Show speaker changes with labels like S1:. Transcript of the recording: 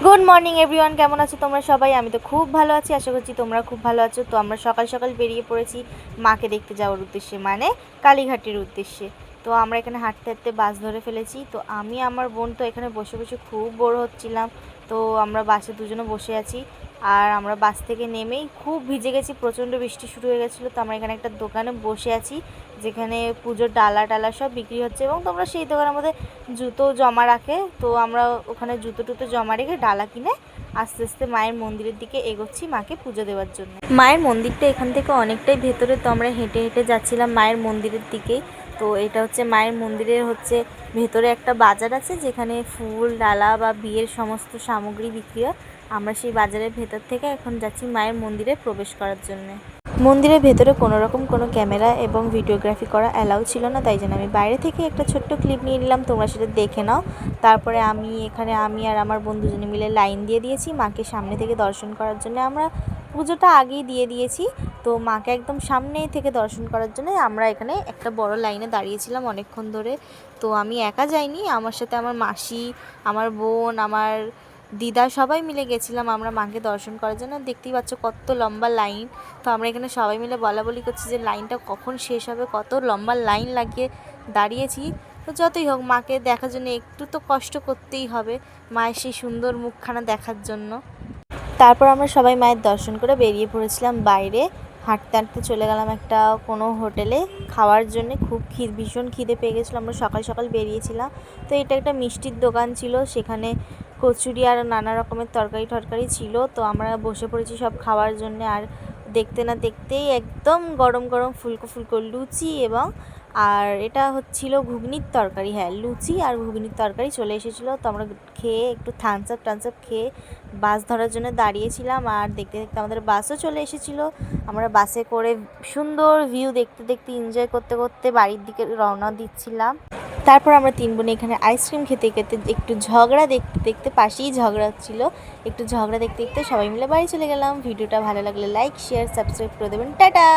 S1: Good morning everyone, কেমন আছো তোমরা সবাই? আমি তো খুব ভালো আছি, আশা করছি তোমরা খুব ভালো আছো। তো আমরা সকাল সকাল বেরিয়ে পড়েছি মাকে দেখতে যাওয়ার উদ্দেশ্যে, মানে কালীঘাটের উদ্দেশ্যে। তো আমরা এখানে হাঁটতে হাঁটতে বাস ধরে ফেলেছি। তো আমি আমার বোন তো এখানে বসে বসে খুব বোর হচ্ছিলাম। তো আমরা বাসে দুজনে বসে আছি, আর আমরা বাস থেকে নেমেই খুব ভিজে গেছি, প্রচণ্ড বৃষ্টি শুরু হয়ে গেছিলো। তো আমরা এখানে একটা দোকানে বসে আছি, যেখানে পুজোর ডালা টালা সব বিক্রি হচ্ছে, এবং তোমরা সেই দোকানের মধ্যে জুতো জমা রাখে। তো আমরা ওখানে জুতো টুতো জমা রেখে ডালা কিনে আস্তে আস্তে মায়ের মন্দিরের দিকে এগোচ্ছি মাকে পুজো দেওয়ার জন্য। মায়ের মন্দিরটা এখান থেকে অনেকটাই ভেতরে, তো আমরা হেঁটে হেঁটে যাচ্ছিলাম মায়ের মন্দিরের দিকেই। তো এটা হচ্ছে মায়ের মন্দিরের ভেতরে একটা বাজার আছে, যেখানে ফুল ডালা বা বিয়ের সমস্ত সামগ্রী বিক্রি হয়। আমরা সেই বাজারের ভেতর থেকে এখন যাচ্ছি মায়ের মন্দিরে প্রবেশ করার জন্য। মন্দিরের ভেতরে কোনো রকম কোনো ক্যামেরা এবং ভিডিওগ্রাফি করা অ্যালাউ ছিল না, তাই জন্য আমি বাইরে থেকে একটা ছোট্ট ক্লিপ নিয়ে নিলাম, তোমরা সেটা দেখে নাও। তারপরে আমি আর আমার বন্ধু দুজনে মিলে লাইন দিয়ে দিয়েছি মাকে সামনে থেকে দর্শন করার জন্য। আমরা পুজোটা আগেই দিয়ে দিয়েছি, তো মাকে একদম সামনে থেকে দর্শন করার জন্য আমরা এখানে একটা বড় লাইনে দাঁড়িয়েছিলাম অনেকক্ষণ ধরে। তো আমি একা যাইনি, আমার সাথে আমার মাসি, আমার বোন, আমার দিদা সবাই মিলে গেছিলাম আমরা মাকে দর্শন করার জন্য। দেখতেই পাচ্ছ কত লম্বা লাইন। তো আমরা এখানে সবাই মিলে বলাবলি করছি যে লাইনটা কখন শেষ হবে, কত লম্বা লাইন লাগিয়ে দাঁড়িয়েছি। তো যতই হোক, মাকে দেখার জন্য একটু তো কষ্ট করতেই হবে, মায়ের সেই সুন্দর মুখখানা দেখার জন্য। তারপর আমরা সবাই মায়ের দর্শন করে বেরিয়ে পড়েছিলাম বাইরে। হাঁটতে হাঁটতে চলে গেলাম একটা কোনো হোটেলে খাওয়ার জন্যে। খুব ভীষণ খিদে পেয়ে গেছিলো, আমরা সকাল সকাল বেরিয়েছিলাম। তো এটা একটা মিষ্টির দোকান ছিল, সেখানে কচুরি আর নানা রকমের তরকারি টরকারি ছিল। তো আমরা বসে পড়েছি সব খাওয়ার জন্যে। আর দেখতে না দেখতেই একদম গরম গরম ফুলকো ফুলকো লুচি আর এটা হচ্ছিল ঘুগনির তরকারি। হ্যাঁ, লুচি আর ঘুগনির তরকারি চলে এসেছিলো। তো আমরা খেয়ে একটু থামস আপ খেয়ে বাস ধরার জন্য দাঁড়িয়েছিলাম। আর দেখতে দেখতে আমাদের বাসও চলে এসেছিলো। আমরা বাসে করে সুন্দর ভিউ দেখতে দেখতে এনজয় করতে করতে বাড়ির দিকে রওনা দিচ্ছিলাম। তারপর আমরা তিন বোনে এখানে আইসক্রিম খেতে খেতে একটু ঝগড়া দেখতে দেখতে, পাশেই ঝগড়া হচ্ছিলো, একটু ঝগড়া দেখতে দেখতে সবাই মিলে বাড়ি চলে গেলাম। ভিডিওটা ভালো লাগলে লাইক শেয়ার সাবস্ক্রাইব করে দেবেন। টাটা।